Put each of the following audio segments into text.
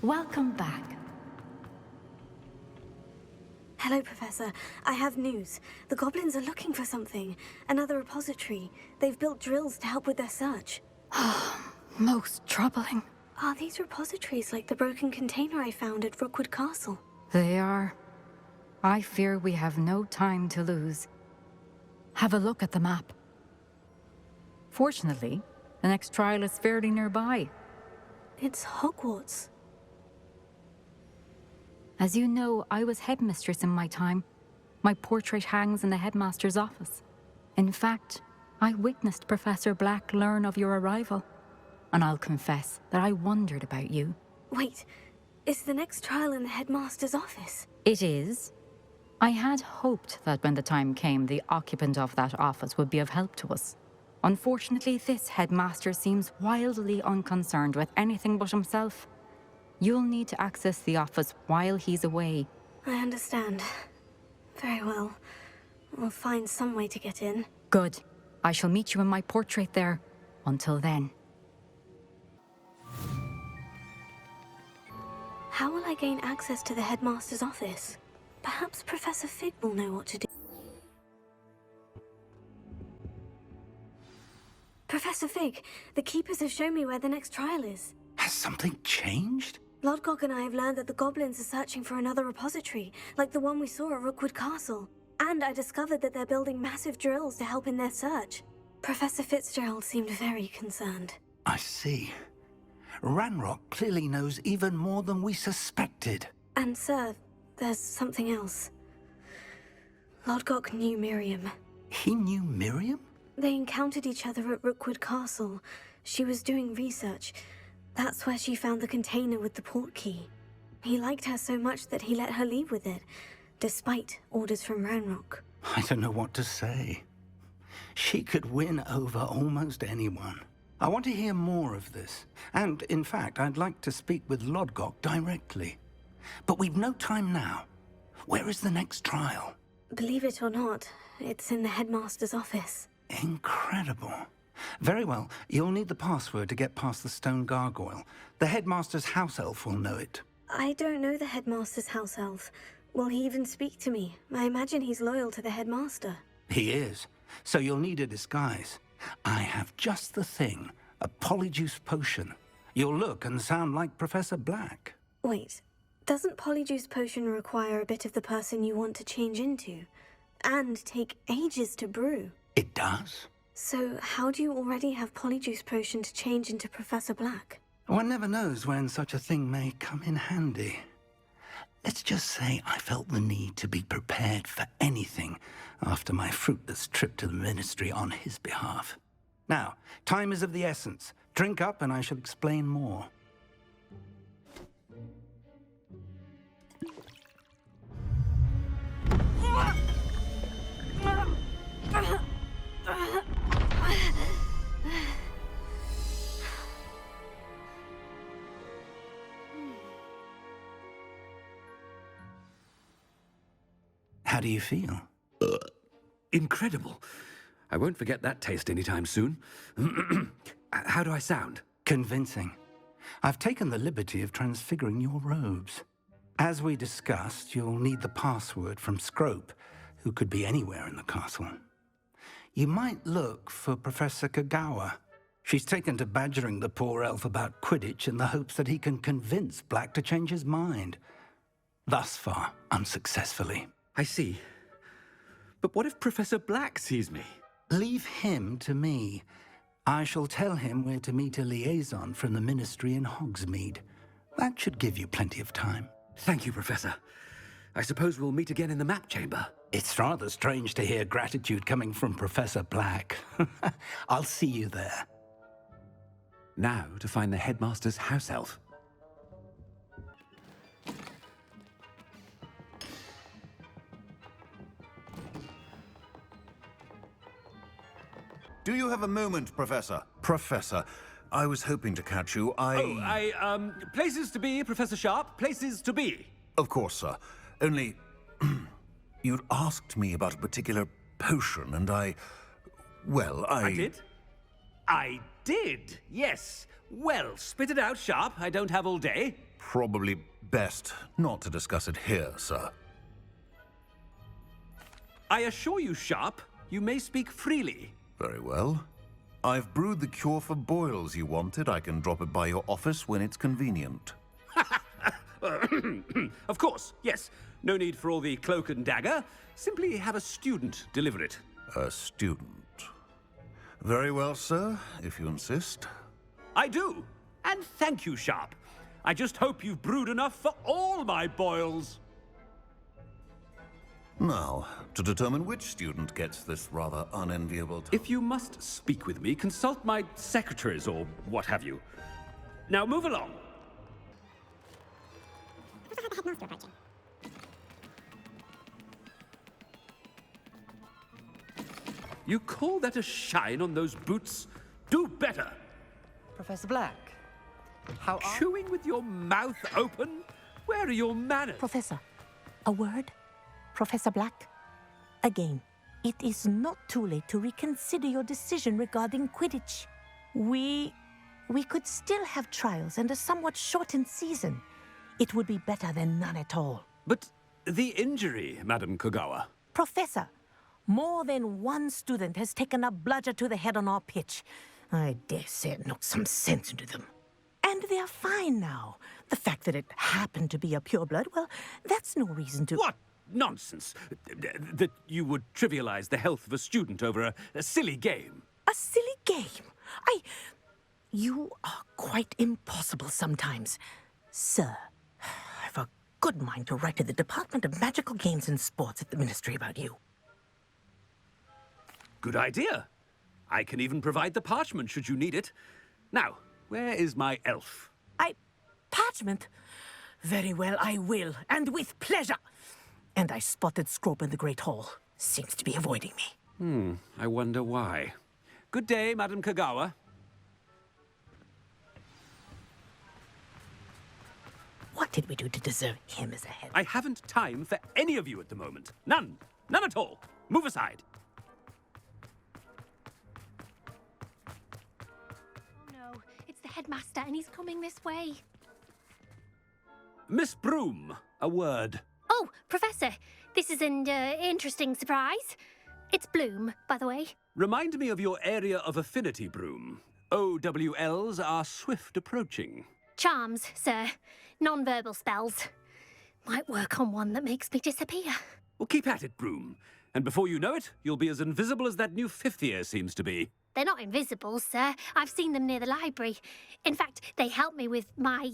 Welcome back. Hello, Professor. I have news. The goblins are looking for something. Another repository. They've built drills to help with their search. Most troubling. Are these repositories like the broken container I found at Rookwood Castle? They are. I fear we have no time to lose. Have a look at the map. Fortunately, the next trial is fairly nearby. It's Hogwarts. As you know, I was headmistress in my time. My portrait hangs in the headmaster's office. In fact, I witnessed Professor Black learn of your arrival. And I'll confess that I wondered about you. Wait, is the next trial in the headmaster's office? It is. I had hoped that when the time came, the occupant of that office would be of help to us. Unfortunately, this headmaster seems wildly unconcerned with anything but himself. You'll need to access the office while he's away. I understand. Very well. We'll find some way to get in. Good. I shall meet you in my portrait there. Until then. How will I gain access to the headmaster's office? Perhaps Professor Fig will know what to do. Professor Fig, the Keepers have shown me where the next trial is. Has something changed? Lodgok and I have learned that the goblins are searching for another repository, like the one we saw at Rookwood Castle. And I discovered that they're building massive drills to help in their search. Professor Fitzgerald seemed very concerned. I see. Ranrock clearly knows even more than we suspected. And sir, there's something else. Lodgok knew Miriam. He knew Miriam? They encountered each other at Rookwood Castle. She was doing research. That's where she found the container with the port key. He liked her so much that he let her leave with it, despite orders from Ranrock. I don't know what to say. She could win over almost anyone. I want to hear more of this. And, in fact, I'd like to speak with Lodgok directly. But we've no time now. Where is the next trial? Believe it or not, it's in the headmaster's office. Incredible. Very well. You'll need the password to get past the stone gargoyle. The headmaster's house elf will know it. I don't know the headmaster's house elf. Will he even speak to me? I imagine he's loyal to the headmaster. He is. So you'll need a disguise. I have just the thing. A Polyjuice potion. You'll look and sound like Professor Black. Wait, doesn't Polyjuice potion require a bit of the person you want to change into? And take ages to brew? It does. So how do you already have Polyjuice potion to change into Professor Black? One never knows when such a thing may come in handy. Let's just say I felt the need to be prepared for anything after my fruitless trip to the Ministry on his behalf. Now, time is of the essence. Drink up and I shall explain more. How do you feel? Incredible. I won't forget that taste anytime soon. How do I sound? Convincing. I've taken the liberty of transfiguring your robes. As we discussed, you'll need the password from Scrope, who could be anywhere in the castle. You might look for Professor Kagawa. She's taken to badgering the poor elf about Quidditch in the hopes that he can convince Black to change his mind. Thus far, unsuccessfully. I see. But what if Professor Black sees me? Leave him to me. I shall tell him where to meet a liaison from the Ministry in Hogsmeade. That should give you plenty of time. Thank you, Professor. I suppose we'll meet again in the map chamber. It's rather strange to hear gratitude coming from Professor Black. I'll see you there. Now to find the headmaster's house elf. Do you have a moment, Professor? Professor, I was hoping to catch you. Places to be, Professor Sharp. Places to be. Of course, sir. Only, you'd asked me about a particular potion, and I I did? I did, yes. Well, spit it out, Sharp. I don't have all day. Probably best not to discuss it here, sir. I assure you, Sharp, you may speak freely. Very well. I've brewed the cure for boils you wanted. I can drop it by your office when it's convenient. Of course, yes. No need for all the cloak and dagger. Simply have a student deliver it. A student. Very well, sir, if you insist. I do. And thank you, Sharp. I just hope you've brewed enough for all my boils. Now, to determine which student gets this rather unenviable If you must speak with me, consult my secretaries or what have you. Now move along. Headmaster approaching. You call that a shine on those boots? Do better. Professor Black, how are... Chewing with your mouth open? Where are your manners? Professor, a word? Professor Black? Again, it is not too late to reconsider your decision regarding Quidditch. We could still have trials and a somewhat shortened season. It would be better than none at all. But the injury, Madam Kogawa. Professor, more than one student has taken a bludger to the head on our pitch. I dare say it knocked some sense into them. And they're fine now. The fact that it happened to be a pureblood, well, that's no reason to... What nonsense! That you would trivialize the health of a student over a silly game. A silly game? You are quite impossible sometimes. Sir, I've a good mind to write to the Department of Magical Games and Sports at the Ministry about you. Good idea. I can even provide the parchment should you need it. Now, where is my elf? Parchment? Very well, I will, and with pleasure. And I spotted Scrope in the Great Hall. Seems to be avoiding me. I wonder why. Good day, Madam Kogawa. What did we do to deserve him as a head? I haven't time for any of you at the moment. None. None at all. Move aside. Oh no, it's the headmaster and he's coming this way. Miss Broom, a word. Oh, Professor, this is an interesting surprise. It's Bloom, by the way. Remind me of your area of affinity, Broom. OWLs are swift approaching. Charms, sir. Non-verbal spells. Might work on one that makes me disappear. Well, keep at it, Broom. And before you know it, you'll be as invisible as that new fifth year seems to be. They're not invisible, sir. I've seen them near the library. In fact, they help me with my,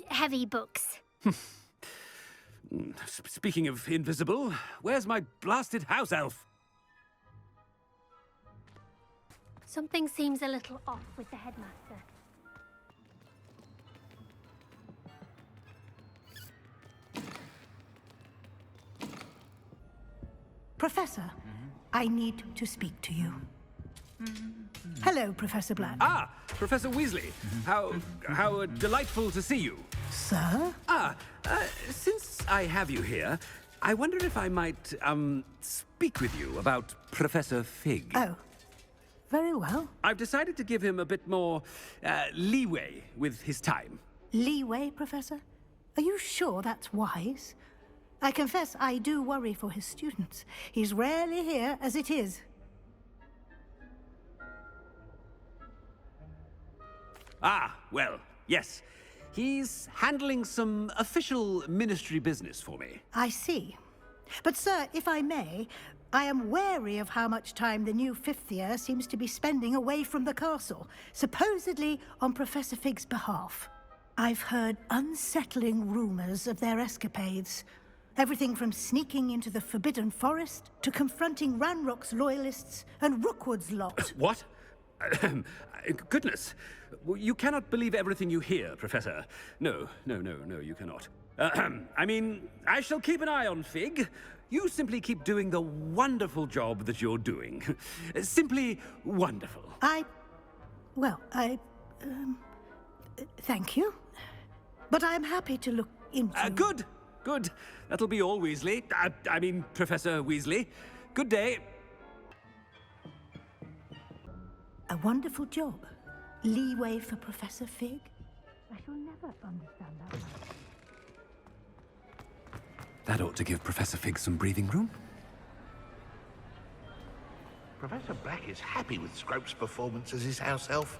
heavy books. Speaking of invisible, where's my blasted house elf? Something seems a little off with the headmaster. Professor, I need to speak to you. Hello, Professor Black. Ah, Professor Weasley. How delightful to see you. Sir? Since I have you here, I wonder if I might, speak with you about Professor Fig. Oh, very well. I've decided to give him a bit more, leeway with his time. Leeway, Professor? Are you sure that's wise? I confess I do worry for his students. He's rarely here as it is. Ah, well, yes. He's handling some official ministry business for me. I see. But, sir, if I may, I am wary of how much time the new fifth year seems to be spending away from the castle, supposedly on Professor Fig's behalf. I've heard unsettling rumors of their escapades. Everything from sneaking into the Forbidden Forest to confronting Ranrock's loyalists and Rookwood's lot. What? Goodness. You cannot believe everything you hear, Professor. No, you cannot. I mean, I shall keep an eye on Fig. You simply keep doing the wonderful job that you're doing. Simply wonderful. Thank you. But I'm happy to look into... Good. That'll be all, Weasley. I mean, Professor Weasley. Good day. A wonderful job. Leeway for Professor Fig? I shall never understand that one. That ought to give Professor Fig some breathing room. Professor Black is happy with Scrope's performance as his house elf.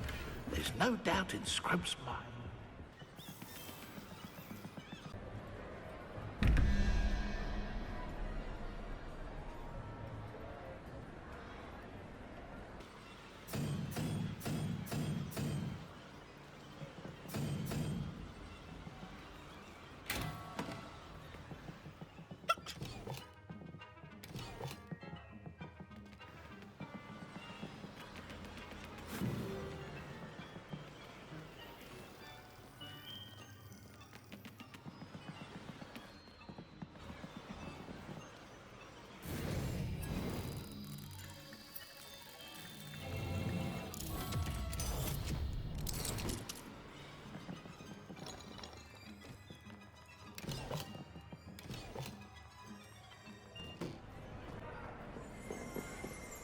There's no doubt in Scrope's mind.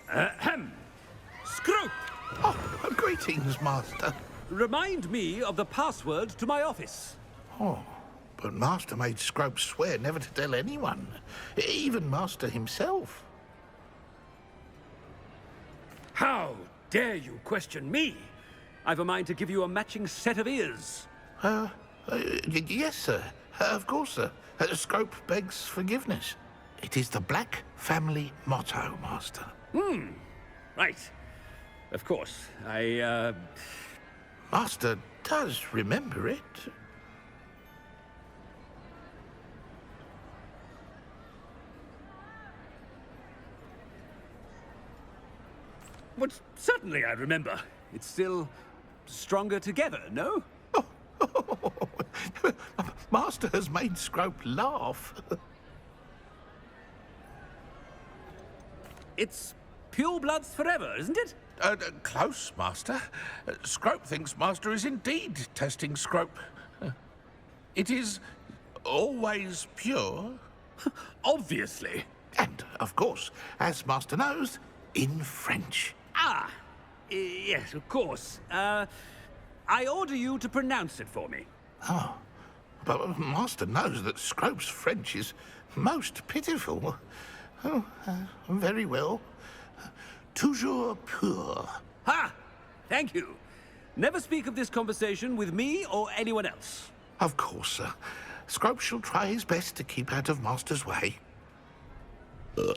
Ahem! Scrope! Oh, greetings, Master. Remind me of the password to my office. Oh, but Master made Scrope swear never to tell anyone, even Master himself. How dare you question me? I've a mind to give you a matching set of ears. Yes, sir. Of course, sir. Scrope begs forgiveness. It is the Black family motto, Master. Right. Of course. Master does remember it. But certainly I remember. It's still stronger together, no? Master has made Scrope laugh. It's pure bloods forever, isn't it? Close, Master. Scrope thinks Master is indeed testing Scrope. It is always pure. Obviously. And, of course, as Master knows, in French. Ah, yes, of course. I order you to pronounce it for me. Oh, but Master knows that Scrope's French is most pitiful. Oh, very well. Toujours pur. Ha! Thank you. Never speak of this conversation with me or anyone else. Of course, sir. Scrope shall try his best to keep out of Master's way. The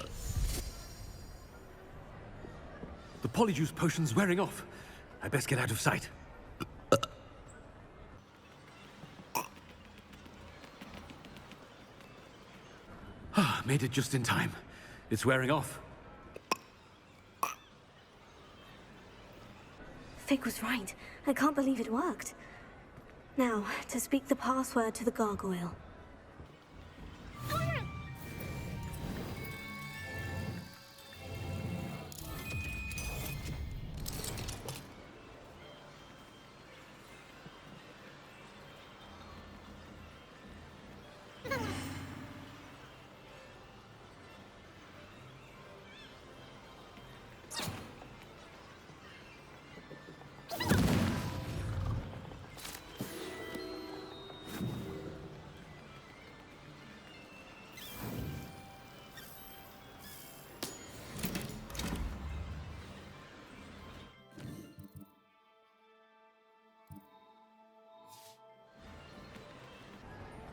Polyjuice potion's wearing off. I best get out of sight. Made it just in time. It's wearing off. Fig was right. I can't believe it worked. Now, to speak the password to the gargoyle.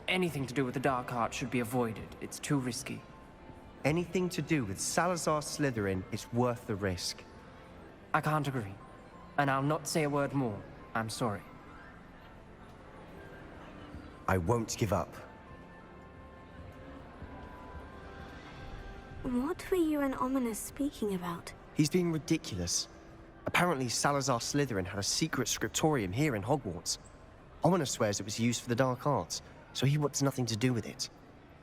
Anything to do with the dark arts should be avoided. It's too risky. Anything to do with Salazar Slytherin is worth the risk. I can't agree. And I'll not say a word more. I'm sorry. I won't give up. What were you and Ominous speaking about? He's being ridiculous. Apparently Salazar Slytherin had a secret scriptorium here in Hogwarts. Ominous swears it was used for the dark arts, so he wants nothing to do with it.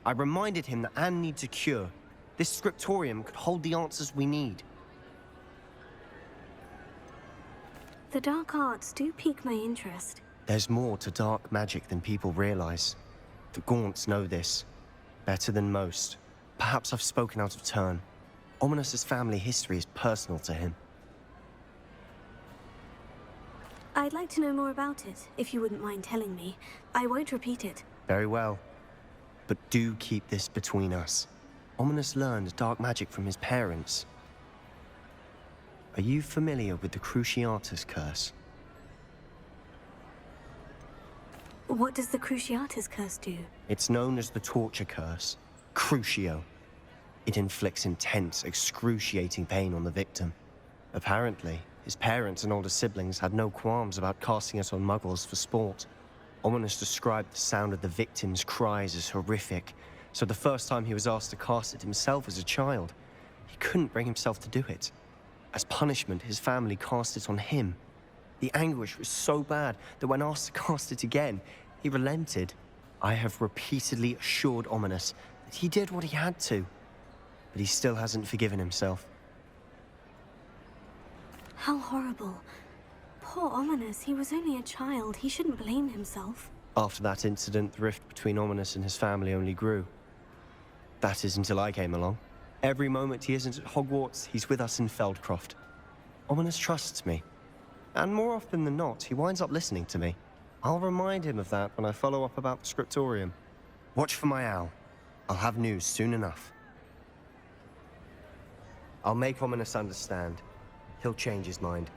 I reminded him that Anne needs a cure. This scriptorium could hold the answers we need. The dark arts do pique my interest. There's more to dark magic than people realize. The Gaunts know this, better than most. Perhaps I've spoken out of turn. Ominous's family history is personal to him. I'd like to know more about it, if you wouldn't mind telling me. I won't repeat it. Very well. But do keep this between us. Ominous learned dark magic from his parents. Are you familiar with the Cruciatus Curse? What does the Cruciatus Curse do? It's known as the Torture Curse. Crucio. It inflicts intense, excruciating pain on the victim. Apparently, his parents and older siblings had no qualms about casting it on muggles for sport. Ominous described the sound of the victim's cries as horrific, so the first time he was asked to cast it himself as a child, he couldn't bring himself to do it. As punishment, his family cast it on him. The anguish was so bad that when asked to cast it again, he relented. I have repeatedly assured Ominous that he did what he had to, but he still hasn't forgiven himself. How horrible. Poor Ominous, he was only a child. He shouldn't blame himself. After that incident, the rift between Ominous and his family only grew. That is until I came along. Every moment he isn't at Hogwarts, he's with us in Feldcroft. Ominous trusts me. And more often than not, he winds up listening to me. I'll remind him of that when I follow up about the scriptorium. Watch for my owl. I'll have news soon enough. I'll make Ominous understand. He'll change his mind.